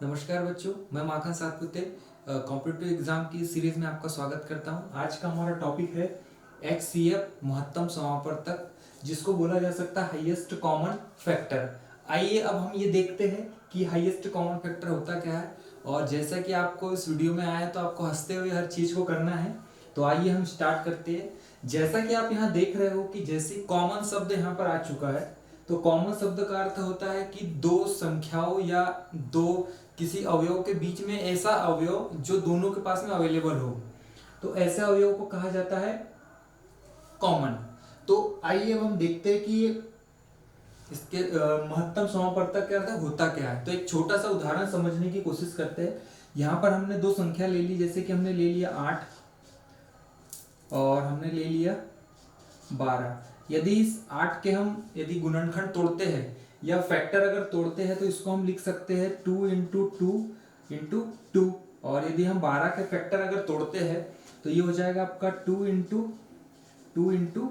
नमस्कार बच्चों, मैं माखन सातपुते कॉम्पिटिटिव एग्जाम की सीरीज में आपका स्वागत करता हूं। आज का हमारा टॉपिक है HCF महत्तम समावर्तक, जिसको बोला जा सकता है हाईएस्ट कॉमन फैक्टर। आइए अब हम ये देखते हैं कि हाईएस्ट कॉमन फैक्टर होता क्या है। और जैसा कि आपको इस वीडियो में आया है तो आपको हंसते हुए हर चीज को करना है। तो आइए हम स्टार्ट करते हैं। जैसा कि आप यहाँ देख रहे हो कि जैसे कॉमन शब्द यहाँ पर आ चुका है, तो कॉमन शब्द का अर्थ होता है कि दो संख्याओं या दो किसी अवयव के बीच में ऐसा अवयव जो दोनों के पास में अवेलेबल हो, तो ऐसे अवयव को कहा जाता है कॉमन। तो आइए अब हम देखते हैं कि इसके महत्तम समावर्तक का अर्थ होता क्या है। तो एक छोटा सा उदाहरण समझने की कोशिश करते हैं। यहाँ पर हमने दो संख्या ले ली, जैसे कि हमने ले लिया 8 और हमने ले लिया 12। यदि इस 8 के हम यदि गुणनखंड तोड़ते हैं या फैक्टर अगर तोड़ते हैं तो इसको हम लिख सकते हैं 2 इंटू टू इंटू टू। और यदि हम 12 के फैक्टर अगर तोड़ते हैं तो ये हो जाएगा आपका 2 इंटू टू इंटू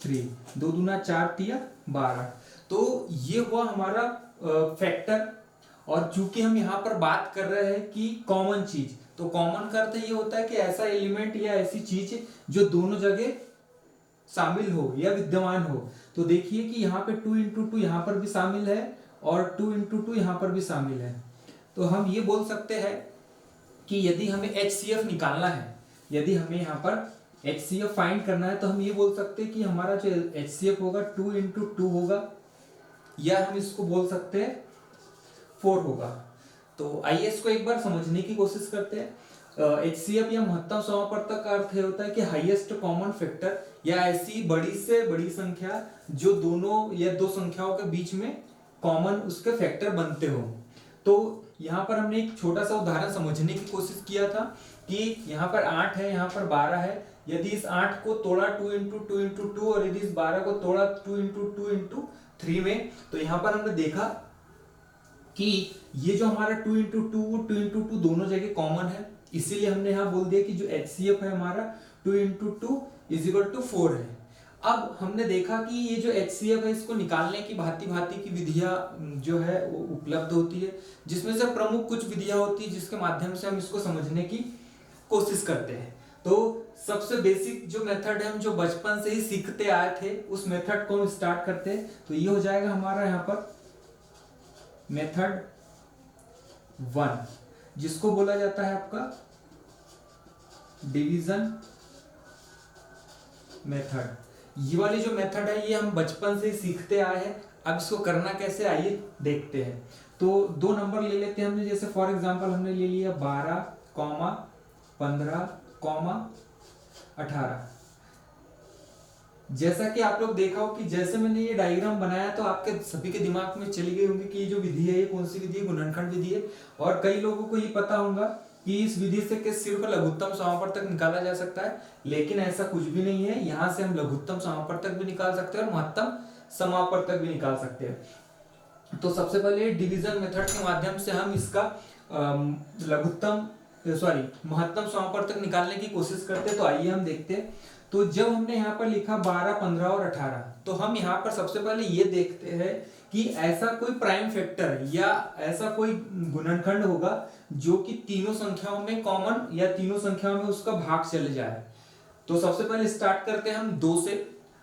थ्री, 2 दूना 4 तिया 12। तो ये हुआ हमारा फैक्टर। और चूंकि हम यहाँ पर बात कर रहे हैं कि कॉमन चीज, तो कॉमन का अर्थ ये होता है कि ऐसा एलिमेंट या ऐसी चीज जो दोनों जगह शामिल हो या विद्यमान हो। तो देखिए कि यहाँ पे 2 इंटू टू यहाँ पर भी शामिल है और 2 इंटू टू यहाँ पर भी शामिल है। तो हम ये बोल सकते हैं कि यदि हमें HCF निकालना है, यदि हमें यहाँ पर HCF फाइंड करना है, तो हम ये बोल सकते हैं कि हमारा जो HCF होगा 2 इंटू टू होगा, या हम इसको बोल सकते हैं 4 होगा। तो आइए इसको एक बार समझने की कोशिश करते हैं। HCF या महत्तम समावर्तक का अर्थ होता है कि हाईएस्ट कॉमन फैक्टर, या ऐसी बड़ी से बड़ी संख्या जो दोनों या दो संख्याओं के बीच में कॉमन उसके फैक्टर बनते हो। तो यहाँ पर हमने एक छोटा सा उदाहरण समझने की कोशिश किया था कि यहाँ पर 8 है, यहाँ पर 12 है। यदि इस 8 को तोड़ा 2 इंटू टू इंटू टू और यदि इस 12 को तोड़ा 2 इंटू टू इंटू थ्री में, तो यहाँ पर हमने देखा कि ये जो हमारा 2 इंटू टू दोनों जगह कॉमन है। इसीलिए हमने यहाँ बोल दिया कि जो HCF है हमारा 2 into two is equal to 4 है। अब हमने देखा कि ये जो HCF है इसको निकालने की भांति भांति की विधियां जो है वो उपलब्ध होती है, जिसमें से प्रमुख कुछ विधियां होती है जिसके माध्यम से हम इसको समझने की कोशिश करते हैं। तो सबसे बेसिक जो मेथड है, हम जो बचपन से ही सीखते आए थे, उस मेथड को हम स्टार्ट करते हैं। तो ये हो जाएगा हमारा यहाँ पर मेथड 1, जिसको बोला जाता है आपका डिवीजन मेथड। ये वाली जो मेथड है ये हम बचपन से सीखते आए हैं। अब इसको करना कैसे, आइए देखते हैं। तो दो नंबर ले लेते हैं हमने, जैसे फॉर एग्जांपल हमने ले लिया 12, 15, 18। जैसा कि आप लोग देखा हो कि जैसे मैंने ये डायग्राम बनाया तो आपके सभी के दिमाग में चली गई होंगी कि ये जो विधि है ये कौन सी विधि है, गुणनखंड विधि है। और कई लोगों को ये पता होगा कि इस विधि से कि सिर्फ लघुत्तम समावर्तक निकाला जा सकता है, लेकिन ऐसा कुछ भी नहीं है। यहाँ से हम लघुत्तम समावर्तक भी निकाल सकते हैं और महत्तम समावर्तक भी निकाल सकते हैं। तो सबसे पहले डिवीजन मेथड के माध्यम से हम इसका महत्तम समावर्तक निकालने की कोशिश करते हैं। तो आइए हम देखते हैं। तो जब हमने यहाँ पर लिखा 12, 15 और 18, तो हम यहाँ पर सबसे पहले ये देखते हैं कि ऐसा कोई प्राइम फैक्टर या ऐसा कोई गुणनखंड होगा जो कि तीनों संख्याओं में कॉमन या तीनों संख्याओं में उसका भाग चले जाए। तो सबसे पहले स्टार्ट करते हैं हम 2 से।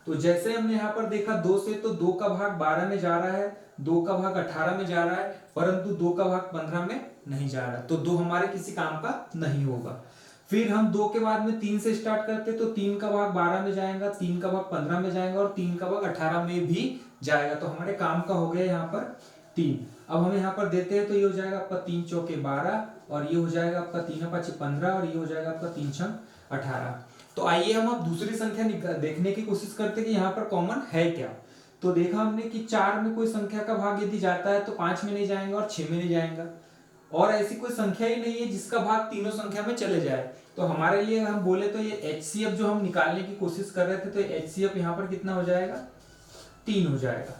तो जैसे हमने यहाँ पर देखा 2 से, तो 2 का भाग 12 में जा रहा है, 2 का भाग 18 में जा रहा है, परंतु 2 का भाग 15 में नहीं जा रहा। तो 2 हमारे किसी काम का नहीं होगा। फिर हम 2 के बाद में 3 से स्टार्ट करते, तो 3 का भाग 12 में जाएगा, 3 का भाग 15 में जाएगा और 3 का भाग 18 में भी जाएगा। तो हमारे काम का हो गया यहाँ पर 3। अब हम यहाँ पर देते हैं तो ये हो जाएगा आपका 3 चौके 12 और ये हो जाएगा आपका 3 5 15 और ये हो जाएगा आपका 3 6 18। तो आइए हम अब दूसरी संख्या देखने की कोशिश करते हैं कि यहाँ पर कॉमन है क्या। तो देखा हमने कि 4 में कोई संख्या का भाग यदि जाता है तो 5 में नहीं जाएगा और 6 में नहीं जाएगा, और ऐसी कोई संख्या ही नहीं है जिसका भाग तीनों संख्या में चले जाए। तो हमारे लिए हम बोले तो ये HCF जो हम निकालने की कोशिश कर रहे थे, तो HCF यहाँ पर कितना हो जाएगा, 3 हो जाएगा।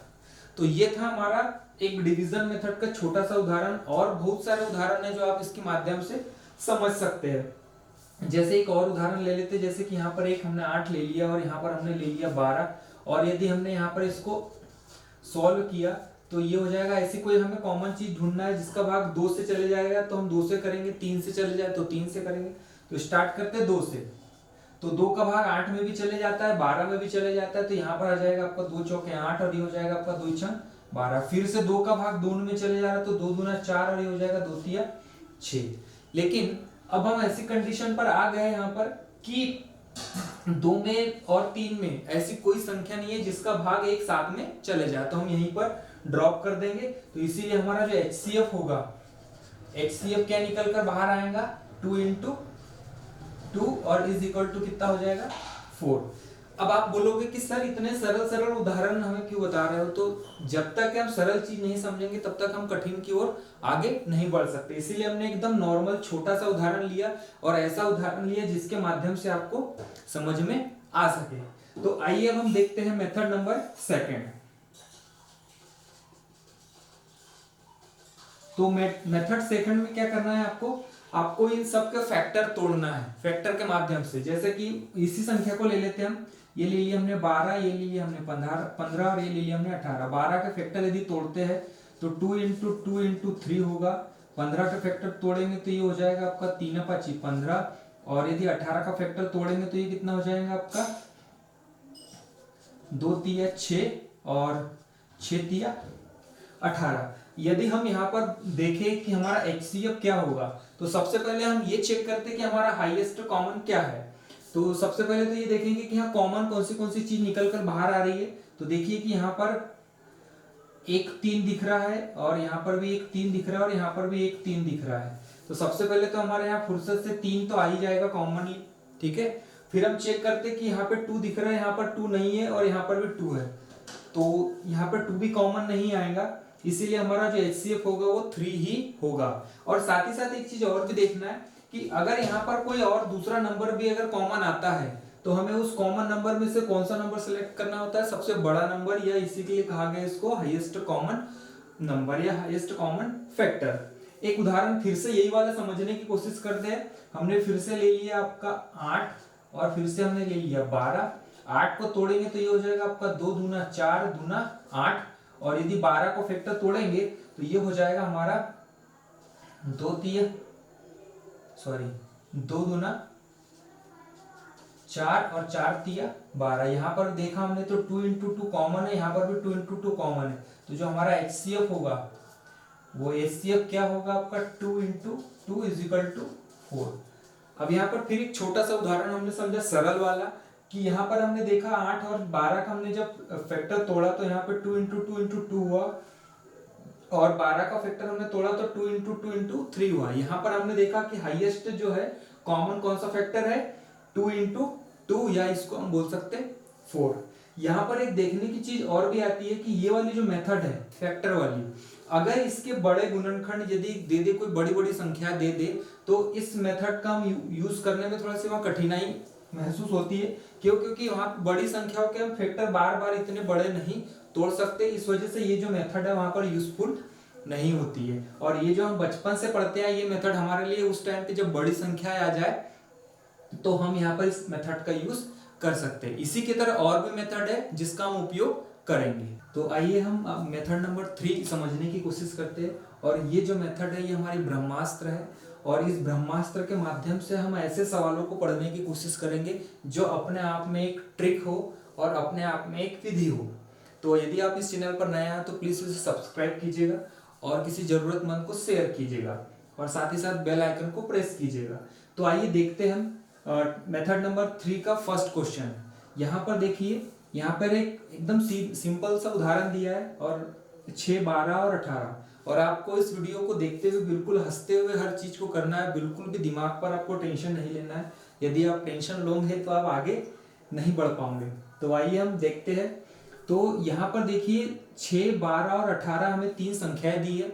तो ये था हमारा एक डिवीजन मेथड का छोटा सा उदाहरण, और बहुत सारे उदाहरण है जो आप इसके माध्यम से समझ सकते हैं। जैसे एक और उदाहरण ले लेते, जैसे कि यहाँ पर एक हमने 8 ले लिया और यहाँ पर हमने ले लिया 12, और यदि हमने यहाँ पर इसको सॉल्व किया तो ये हो जाएगा। ऐसी कोई हमें कॉमन चीज ढूंढना है जिसका भाग 2 से चले जाएगा तो हम 2 से करेंगे, 3 से चले जाए तो 3 से करेंगे। तो स्टार्ट करते हैं 2 से। तो 2 का भाग 8 में भी चले जाता है, 12 में भी चले जाता है, तो यहाँ पर आ जाएगा आपका 2 चौके 8 और ये हो जाएगा आपका 2 छंग 12। फिर से 2 का भाग 2 में चले जा रहा है तो 2 दूना 4 और ये हो जाएगा 2 तिया 6। लेकिन अब हम ऐसी कंडीशन पर आ गए यहाँ पर कि 2 में और 3 में ऐसी कोई संख्या नहीं है जिसका भाग एक साथ में चले जाए, तो हम यहीं पर ड्रॉप कर देंगे। तो इसीलिए हमारा जो HCF होगा, HCF क्या निकल कर बाहर आएगा 2 इंटू 2 और इज इक्वल टू कितना हो जाएगा 4। अब आप बोलोगे कि सर इतने सरल सरल उदाहरण हमें क्यों बता रहे हो, तो जब तक हम सरल चीज नहीं समझेंगे तब तक हम कठिन की ओर आगे नहीं बढ़ सकते। इसीलिए हमने एकदम नॉर्मल छोटा सा उदाहरण लिया और ऐसा उदाहरण लिया जिसके माध्यम से आपको समझ में आ सके। तो आइए अब हम देखते हैं मेथड नंबर 2। तो मेथड 2 में क्या करना है आपको इन सब के फैक्टर तोड़ना है फैक्टर के माध्यम से। जैसे कि इसी संख्या को ले लेते हैं हम, ये ले लिया हमने 12, ये ले लिया हमने 15 और ये ले लिया हमने 18। 12 के फैक्टर यदि तोड़ते हैं तो 2 इंटू 2 इंटू 3 होगा। 15 का फैक्टर तोड़ेंगे तो ये हो जाएगा आपका 3 5 15, और यदि 18 का फैक्टर तोड़ेंगे तो ये कितना हो जाएगा आपका 2 तिया 6 और 6 तिया 18। यदि हम यहाँ पर देखें कि हमारा HCF क्या होगा, तो सबसे पहले हम ये चेक करते हैं कि हमारा हाईएस्ट कॉमन क्या है। तो सबसे पहले तो ये देखेंगे कि यहाँ कॉमन कौन सी चीज निकल कर बाहर आ रही है। तो देखिए कि यहाँ पर एक 3 दिख रहा है और यहाँ पर भी एक 3 दिख रहा है और यहाँ पर भी एक 3 दिख रहा है। तो सबसे पहले तो हमारे यहाँ फुर्सत से 3 तो आ ही जाएगा कॉमनली, ठीक है। फिर हम चेक करते हैं कि यहाँ पे 2 दिख रहा है, यहाँ पर 2 नहीं है और यहाँ पर भी 2 है, तो यहाँ पर 2 भी कॉमन नहीं आएगा। इसीलिए हमारा जो HCF होगा वो 3 ही होगा। और साथ ही साथ एक चीज और भी देखना है कि अगर यहाँ पर कोई और दूसरा नंबर भी अगर कॉमन आता है तो हमें उस कॉमन नंबर में से कौन सा नंबर सेलेक्ट करना होता है, सबसे बड़ा नंबर, या इसी के लिए कहा गया इसको हाईएस्ट कॉमन नंबर या हाईएस्ट कॉमन फैक्टर। एक उदाहरण फिर से यही वाला समझने की कोशिश करते हैं। हमने फिर से ले लिया आपका 8 और फिर से हमने ले लिया 12। 8 को तोड़ेंगे तो ये हो जाएगा आपका 2 दूना 4 दूना 8, और यदि 12 को फैक्टर तोड़ेंगे तो ये हो जाएगा हमारा 2 दूना 4 और 4 तिया 12। यहाँ पर देखा हमने तो 2 इंटू 2 कॉमन है, यहाँ पर भी 2 इंटू 2 कॉमन है। तो जो हमारा HCF होगा वो HCF क्या होगा आपका 2 इंटू 2 इज इक्वल टू 4। अब यहाँ पर फिर एक छोटा सा उदाहरण हमने समझा सरल वाला कि यहाँ पर हमने देखा 8 और 12 का हमने जब फैक्टर तोड़ा तो यहाँ पे 2 इंटू 2 इंटू 2 हुआ, और 12 का फैक्टर हमने तोड़ा तो 2 इंटू 2 इंटू 3 हुआ। यहाँ पर हमने देखा कि हाईएस्ट जो है कॉमन कौन सा फैक्टर है 2 इंटू 2, या इसको हम बोल सकते हैं 4। यहाँ पर एक देखने की चीज और भी आती है कि ये वाली जो मेथड है फैक्टर वाली, अगर इसके बड़े गुणनखंड यदि दे दे, कोई बड़ी बड़ी संख्या दे दे, तो इस मेथड का हम यूज करने में थोड़ा सी वहाँ कठिनाई महसूस होती है। क्यों? क्योंकि वहाँ बड़ी संख्याओं के हम फैक्टर बार बार इतने बड़े नहीं तोड़ सकते, इस वजह से ये जो मेथड है वहाँ पर यूजफुल नहीं होती है। और ये जो हम बचपन से पढ़ते हैं ये मेथड हमारे लिए उस टाइम पे जब बड़ी संख्या आ जाए तो हम यहाँ पर इस मेथड का यूज कर सकते हैं। इसी की तरह और भी मेथड है जिसका हम उपयोग करेंगे। तो आइए हम मेथड नंबर 3 समझने की कोशिश करते हैं। और ये जो मेथड है ये हमारी ब्रह्मास्त्र है, और इस ब्रह्मास्त्र के माध्यम से हम ऐसे सवालों को पढ़ने की कोशिश करेंगे जो अपने आप में एक ट्रिक हो और अपने आप में एक विधि हो। तो यदि आप इस चैनल पर नए हैं तो प्लीज इसे सब्सक्राइब कीजिएगा और किसी जरूरतमंद को शेयर कीजिएगा, और साथ ही साथ बेल आइकन को प्रेस कीजिएगा। तो आइए देखते हैं हम मेथड नंबर 3 का फर्स्ट क्वेश्चन। यहाँ पर देखिए, यहाँ पर एक एकदम सिंपल सा उदाहरण दिया है, और 6, 12 और 18, और आपको इस वीडियो को देखते हुए बिल्कुल हंसते हुए हर चीज को करना है, बिल्कुल भी दिमाग पर आपको टेंशन नहीं लेना है। यदि आप टेंशन लोगे तो आप आगे नहीं बढ़ पाओगे। तो आइए हम देखते हैं। तो यहाँ पर देखिए 6, 12 और 18 हमें 3 संख्याएं दी है,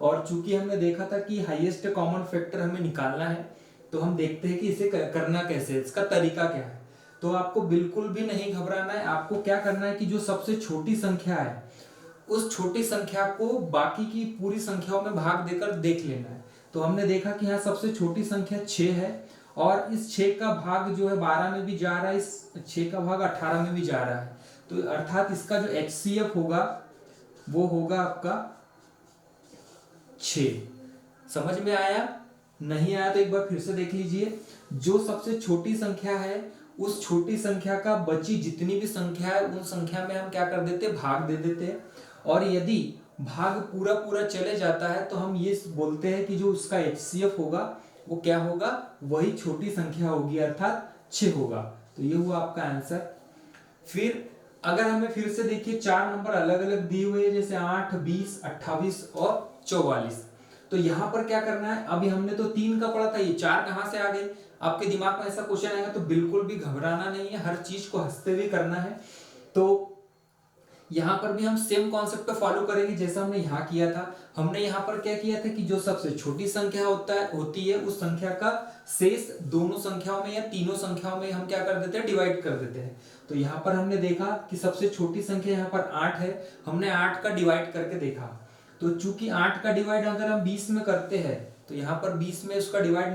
और चूंकि हमने देखा था कि हाईएस्ट कॉमन फैक्टर हमें निकालना है, तो हम देखते हैं कि इसे करना कैसे है, इसका तरीका क्या है। तो आपको बिल्कुल भी नहीं घबराना है। आपको क्या करना है कि जो सबसे छोटी संख्या है उस छोटी संख्या को बाकी की पूरी संख्याओं में भाग देकर देख लेना है। तो हमने देखा कि यहाँ सबसे छोटी संख्या 6 है, और इस 6 का भाग जो है 12 में भी जा रहा है, इस 6 का भाग 18 में भी जा रहा है। तो अर्थात इसका जो HCF होगा वो होगा आपका 6। समझ में आया? नहीं आया तो एक बार फिर से देख लीजिए। जो सबसे छोटी संख्या है उस छोटी संख्या का बची जितनी भी संख्या है उन संख्या में हम क्या कर देते हैं, भाग दे देते हैं। और यदि भाग पूरा पूरा चले जाता है तो हम ये बोलते हैं कि जो उसका HCF होगा वो क्या होगा, वही छोटी संख्या होगी, अर्थात 6 होगा। तो ये हुआ आपका आंसर। फिर अगर हमें फिर से देखिए 4 नंबर अलग अलग दिए हुए हैं, जैसे 8, 20, 28 और 44। तो यहाँ पर क्या करना है, अभी हमने तो 3 का पढ़ा था, ये 4 कहाँ से आ गए? आपके दिमाग में ऐसा क्वेश्चन आएगा तो बिल्कुल भी घबराना नहीं है, हर चीज को हंसते हुए करना है। तो यहाँ पर भी हम सेम कॉन्सेप्ट को फॉलो करेंगे जैसा हमने यहाँ किया था। हमने यहाँ पर क्या किया था कि जो सबसे छोटी संख्या होती है उस संख्या का शेष दोनों संख्याओं में या तीनों संख्याओं में हम क्या कर देते हैं, डिवाइड कर देते हैं। तो यहाँ पर हमने देखा कि सबसे छोटी संख्या यहाँ पर 8 है, हमने 8 का डिवाइड करके देखा। तो चूंकि 8 का डिवाइड अगर हम 20 में करते हैं तो यहाँ पर 20 में उसका डिवाइड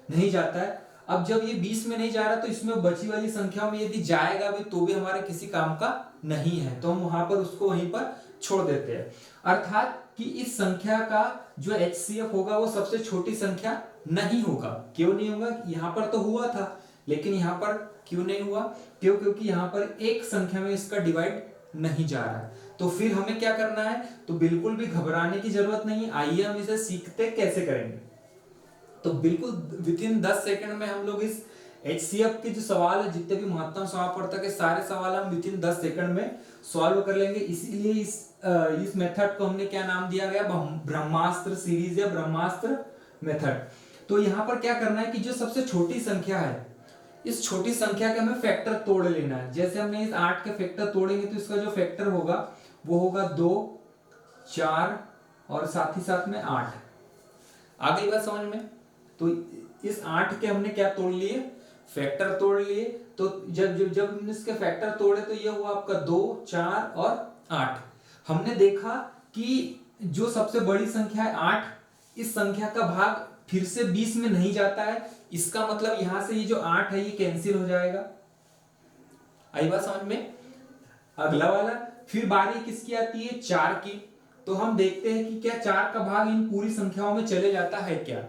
नहीं जाता है। अब जब ये 20 में नहीं जा रहा तो इसमें बची वाली संख्याओं में यदि जाएगा भी तो भी हमारे किसी काम का नहीं है, तो हम वहां पर उसको वहीं पर छोड़ देते हैं। अर्थात कि इस संख्या का जो HCF होगा वो सबसे छोटी संख्या नहीं होगा। क्यों नहीं होगा? यहाँ पर तो हुआ था लेकिन यहाँ पर क्यों नहीं हुआ? क्योंकि यहाँ पर एक संख्या में इसका डिवाइड नहीं जा रहा है। तो फिर हमें क्या करना है, तो बिल्कुल भी घबराने की जरूरत नहीं है। आइए हम इसे सीखते कैसे करेंगे। तो बिल्कुल विदिन 10 सेकंड में हम लोग इस HCF के जो सवाल है, जितने भी महत्तम समापवर्तक के सारे सवाल हम विदिन 10 सेकंड में सॉल्व कर लेंगे। इसीलिए इस मेथड को हमने क्या नाम दिया गया, ब्रह्मास्त्र सीरीज या ब्रह्मास्त्र मेथड। तो यहाँ पर क्या करना है कि जो सबसे छोटी संख्या है, इस छोटी संख्या के हमें फैक्टर तोड़ लेना है। जैसे हमने इस 8 के फैक्टर तोड़ेंगे तो इसका जो फैक्टर होगा वो होगा 2, 4 और साथ ही साथ में 8। आ गई बात समझ में? तो इस 8 के हमने क्या तोड़ लिए, फैक्टर तोड़ लिए। तो जब हमने इसके फैक्टर तोड़े तो ये हुआ आपका 2, 4 और 8। हमने देखा कि जो सबसे बड़ी संख्या है 8, इस संख्या का भाग फिर से 20 में नहीं जाता है। इसका मतलब यहां से ये जो 8 है ये कैंसिल हो जाएगा। आई बात समझ में? अगला वाला फिर बारी किसकी आती है, 4 की। तो हम देखते हैं कि क्या 4 का भाग इन पूरी संख्याओं में चले जाता है क्या।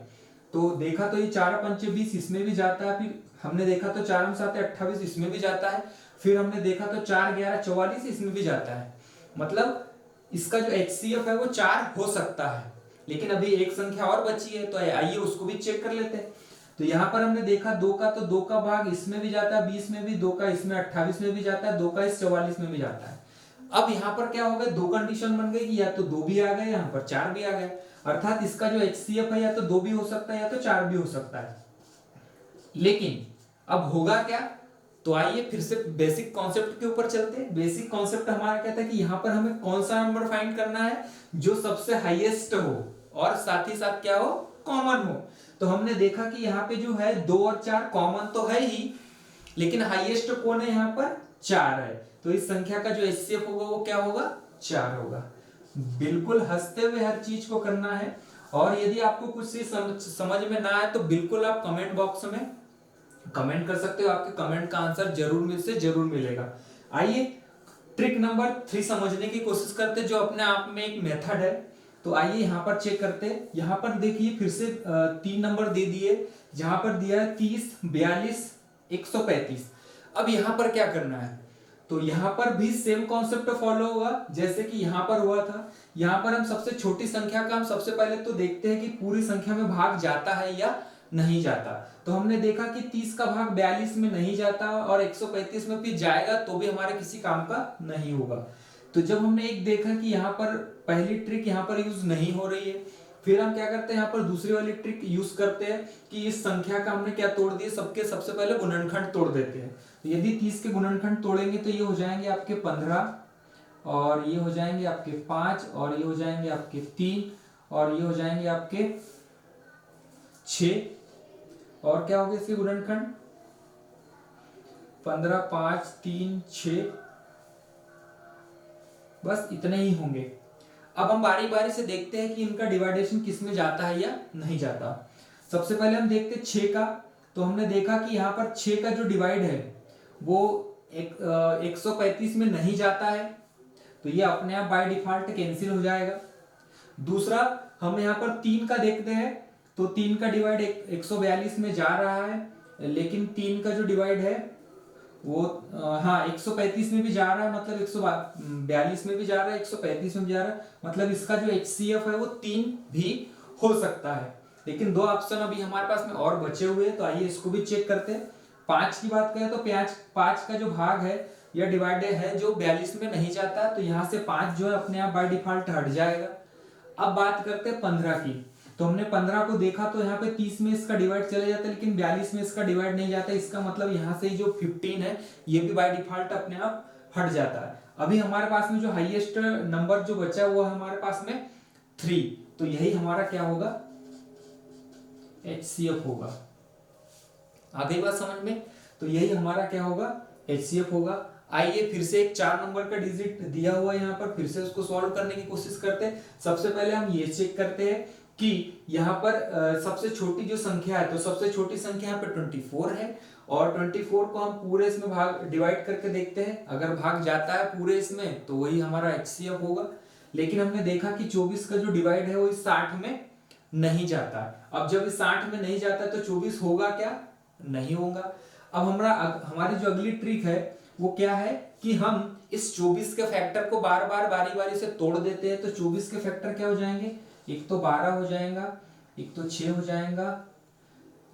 तो देखा तो ये 4 पंचे 20 इसमें भी जाता है। फिर हमने देखा तो 4 7 28 इसमें भी जाता है। फिर हमने देखा तो 4 11 44 इसमें भी जाता है। मतलब इसका जो HCF है वो 4 हो सकता है। लेकिन अभी एक संख्या और बची है तो आइए उसको भी चेक कर लेते हैं। तो यहाँ पर हमने देखा 2 का, तो 2 का भाग इसमें भी जाता है 20 में भी, 2 का इसमें 28 में भी जाता है, 2 का इस 44 में भी जाता है। अब यहाँ पर क्या हो गया, 2 कंडीशन बन गई कि या तो 2 भी आ गए, यहाँ पर 4 भी आ गए। अर्थात इसका जो HCF है या तो 2 भी हो सकता है या तो 4 भी हो सकता है। लेकिन अब होगा क्या, तो आइए फिर से बेसिक कॉन्सेप्ट के ऊपर चलते हैं। बेसिक कॉन्सेप्ट हमारा कहता है कि यहाँ पर हमें कौन सा नंबर फाइंड करना है, जो सबसे हाईएस्ट हो और साथ ही साथ क्या हो, कॉमन हो। तो हमने देखा कि यहाँ पे जो है 2 और 4 कॉमन तो है ही, लेकिन हाईएस्ट कौन है, यहाँ पर 4 है। तो इस संख्या का जो HCF होगा वो क्या होगा, 4 होगा। बिल्कुल हंसते हुए हर चीज को करना है। और यदि आपको कुछ चीज समझ में ना आए तो बिल्कुल आप कमेंट बॉक्स में कमेंट कर सकते हो, आपके कमेंट का आंसर जरूर मिलेगा। आइए ट्रिक नंबर 3 समझने की कोशिश करते हैं, जो अपने आप में एक मेथड है। तो आइए यहाँ पर चेक करते हैं। यहाँ पर देखिए फिर से 3 नंबर दे दिए, जहां पर दिया है 30, 42, 135। अब यहाँ पर क्या करना है, तो यहाँ पर भी सेम कॉन्सेप्ट फॉलो होगा जैसे कि यहाँ पर हुआ था। यहाँ पर हम सबसे छोटी संख्या का हम सबसे पहले तो देखते हैं कि पूरी संख्या में भाग जाता है या नहीं जाता। तो हमने देखा कि 30 का भाग 42 में नहीं जाता और 135 में भी जाएगा तो भी हमारे किसी काम का नहीं होगा। तो जब हमने एक देखा कि यहाँ पर पहली ट्रिक यहाँ पर यूज नहीं हो रही है, फिर हम क्या करते हैं, यहाँ पर दूसरी वाली ट्रिक यूज करते हैं कि इस संख्या का हमने क्या तोड़ दिया, सबके सबसे पहले गुणनखंड तोड़ देते हैं। तो यदि 30 के गुणनखंड तोड़ेंगे तो ये हो जाएंगे आपके 15 और ये हो जाएंगे आपके 5 और ये हो जाएंगे आपके 3 और ये हो जाएंगे आपके 6। और क्या हो गया इसके गुणनखंड, 15, 5, 3, 6, बस इतने ही होंगे। अब हम बारी बारी से देखते हैं कि इनका डिवाइडेशन किस में जाता है या नहीं जाता। सबसे पहले हम देखते हैं 6 का। तो हमने देखा कि यहाँ पर 6 का जो डिवाइड है वो 135 में नहीं जाता है। तो ये अपने आप बाय डिफॉल्ट कैंसिल हो जाएगा। दूसरा हम यहाँ पर 3 का देखते हैं, तो 3 का डिवाइड 142 में जा रहा है, लेकिन 3 का जो डिवाइड है वो हाँ 135 में भी जा रहा है, मतलब 142 में भी जा रहा है, 135 में भी जा रहा है, मतलब इसका जो HCF है वो 3 भी हो सकता है। लेकिन 2 ऑप्शन अभी हमारे पास में और बचे हुए हैं, तो आइए इसको भी चेक करते हैं। 5 की बात करें तो 5 का जो भाग है या डिवाइड है जो 42 में नहीं जाता, तो यहाँ से 5 जो है अपने आप बाय डिफॉल्ट हट जाएगा। अब बात करते हैं 15 की, तो हमने 15 को देखा तो यहाँ पे 30 में इसका डिवाइड चले जाता है, लेकिन 42 में इसका डिवाइड नहीं जाता। इसका मतलब यहाँ से जो 15 है ये भी बाय डिफॉल्ट अपने आप हट जाता है। अभी हमारे पास में जो हाईएस्ट नंबर जो बचा वो है हमारे पास में 3, तो यही हमारा क्या होगा, HCF होगा। आ गई बात समझ में? तो यही हमारा क्या होगा, HCF होगा। आइए फिर से एक 4 नंबर का डिजिट दिया हुआ है यहाँ पर, फिर से उसको सॉल्व करने की कोशिश करते हैं। सबसे पहले हम ये चेक करते हैं कि यहाँ पर सबसे छोटी जो संख्या है, तो सबसे छोटी संख्या यहाँ पर 24 है, और 24 को हम पूरे इसमें भाग डिवाइड करके देखते हैं। अगर भाग जाता है पूरे इसमें तो वही हमारा HCF होगा। लेकिन हमने देखा कि 24 का जो डिवाइड है वो इस 60 में नहीं जाता। अब जब इस 60 में नहीं जाता तो 24 होगा क्या, नहीं होगा। अब हमारी जो अगली ट्रिक है वो क्या है कि हम इस 24 के फैक्टर को बार बार बारी बारी से तोड़ देते हैं। तो 24 के फैक्टर क्या हो जाएंगे, एक तो 12 हो जाएगा, एक तो 6 हो जाएगा,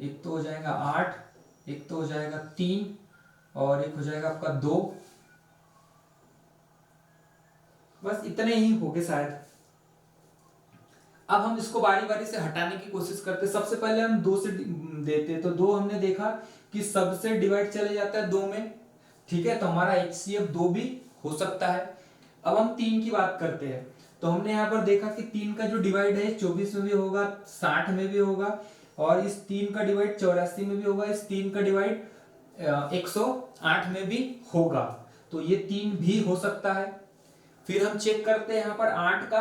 एक तो हो जाएगा 8, एक तो हो जाएगा 3, और एक हो जाएगा आपका 2। बस इतने ही होंगे शायद। अब हम इसको बारी बारी से हटाने की कोशिश करते हैं। सबसे पहले हम 2 से देते हैं, तो 2 हमने देखा कि सबसे डिवाइड चले जाता है 2 में, ठीक है, तो हमारा HCF 2 भी हो सकता है। अब हम 3 की बात करते हैं, तो हमने यहाँ पर देखा कि 3 का जो डिवाइड है 24 में भी होगा, 60 में भी होगा, और इस 3 का डिवाइड 84 में भी होगा, इस 3 का डिवाइड 108 में भी होगा, तो ये 3 भी हो सकता है। फिर हम चेक करते हैं यहाँ पर 8 का,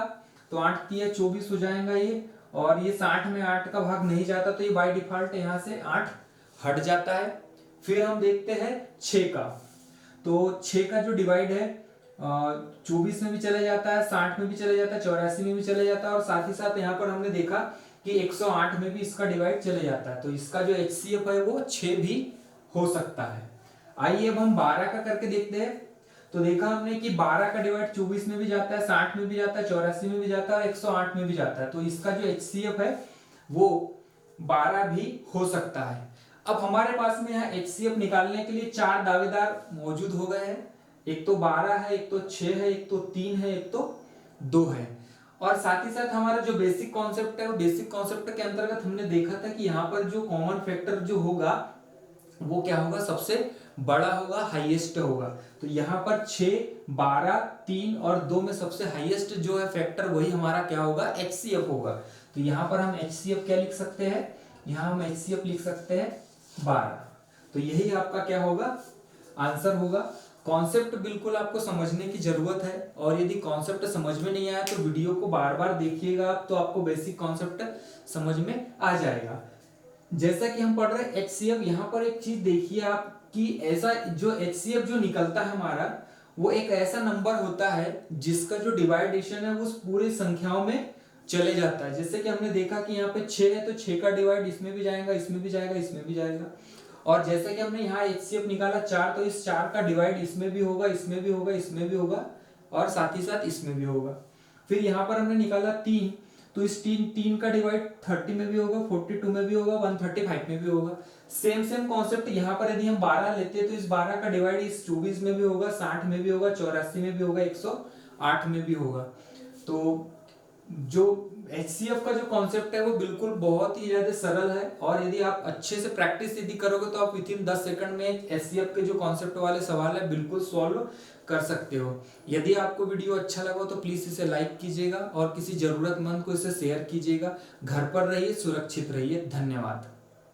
तो 8 3 24 हो जाएगा ये, और ये 60 में 8 का भाग नहीं जाता, तो ये बाय डिफॉल्ट यहाँ से 8 हट जाता है। फिर हम देखते हैं 6 का, तो 6 का जो डिवाइड है 24 में भी चला जाता है, 60 में भी चला जाता है, 84 में भी चला जाता है, और साथ ही साथ यहाँ पर हमने देखा कि 108 में भी इसका डिवाइड चले जाता है, तो इसका जो HCF है वो 6 भी हो सकता है। आइए अब हम 12 का करके देखते हैं। तो देखा हमने कि 12 का डिवाइड 24 में भी जाता है, 60 में भी जाता है, 84 में भी जाता है, और 108 में भी जाता है, तो इसका जो HCF है वो 12 भी हो सकता है। अब हमारे पास में यहाँ HCF निकालने के लिए 4 दावेदार मौजूद हो गए हैं। एक तो 12 है, एक तो 6 है, एक तो 3 है, एक तो 2 है। और साथ ही साथ हमारा जो बेसिक कॉन्सेप्ट है, वो बेसिक कॉन्सेप्ट के अंतर्गत हमने देखा था कि यहाँ पर जो कॉमन फैक्टर जो होगा वो क्या होगा, सबसे बड़ा होगा, हाईएस्ट होगा। तो यहाँ पर 6, 12, 3 और 2 में सबसे हाईएस्ट जो है फैक्टर वही हमारा क्या होगा, HCF होगा। तो यहाँ पर हम HCF क्या लिख सकते हैं, यहाँ हम HCF लिख सकते हैं 12। तो यही आपका क्या होगा, आंसर होगा। कॉन्सेप्ट बिल्कुल आपको समझने की जरूरत है, और यदि कॉन्सेप्ट समझ में नहीं आया तो वीडियो को बार बार देखिएगा आप, तो आपको बेसिक कॉन्सेप्ट समझ में आ जाएगा। जैसा कि हम पढ़ रहे हैं HCF, यहाँ पर एक चीज देखिए आप कि ऐसा जो HCF जो निकलता है हमारा, वो एक ऐसा नंबर होता है जिसका जो डिवाइडेशन है वो उस पूरी संख्याओं में चले जाता है। जैसे कि हमने देखा कि यहाँ पे 6 है, तो 6 का डिवाइड इसमें भी जाएगा, इसमें भी जाएगा, इसमें भी जाएगा। और जैसे कि हमने यहाँ HCF निकाला 4, तो इस 4 का डिवाइड इसमें भी होगा, इसमें भी होगा, इसमें भी होगा, और साथ ही साथ इसमें भी होगा। फिर यहाँ पर हमने निकाला 3, तो इस 3 का डिवाइड 30 में भी होगा, 42 में भी होगा, 135 में भी होगा। सेम कॉन्सेप्ट यहाँ पर यदि हम 12 लेते हैं तो इस 12 का डिवाइड इस 24 में भी होगा, 60 में भी होगा, 84 में भी होगा, 108 में भी होगा। तो जो HCF का जो कॉन्सेप्ट है वो बिल्कुल बहुत ही ज्यादा सरल है, और यदि आप अच्छे से प्रैक्टिस यदि करोगे तो आप विद इन 10 सेकंड में HCF के जो कॉन्सेप्ट वाले सवाल है बिल्कुल सॉल्व कर सकते हो। यदि आपको वीडियो अच्छा लगा तो प्लीज इसे लाइक कीजिएगा, और किसी जरूरतमंद को इसे शेयर कीजिएगा। घर पर रहिए, सुरक्षित रहिए। धन्यवाद।